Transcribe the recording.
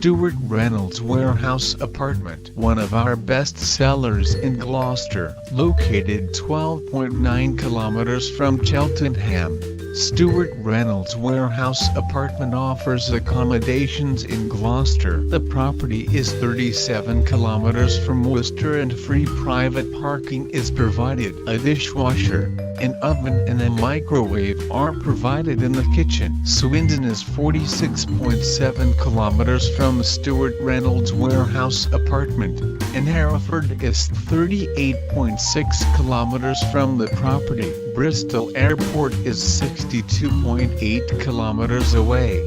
Stewart Reynolds Warehouse Apartment, one of our best sellers in Gloucester, located 12.9 kilometers from Cheltenham. Stewart Reynolds Warehouse Apartment offers accommodations in Gloucester. The property is 37 kilometers from Worcester and free private parking is provided. A dishwasher, an oven and a microwave are provided in the kitchen. Swindon is 46.7 kilometers from Stewart Reynolds Warehouse Apartment, and Hereford is 38.6 kilometers from the property. Bristol Airport is 62.8 kilometers away.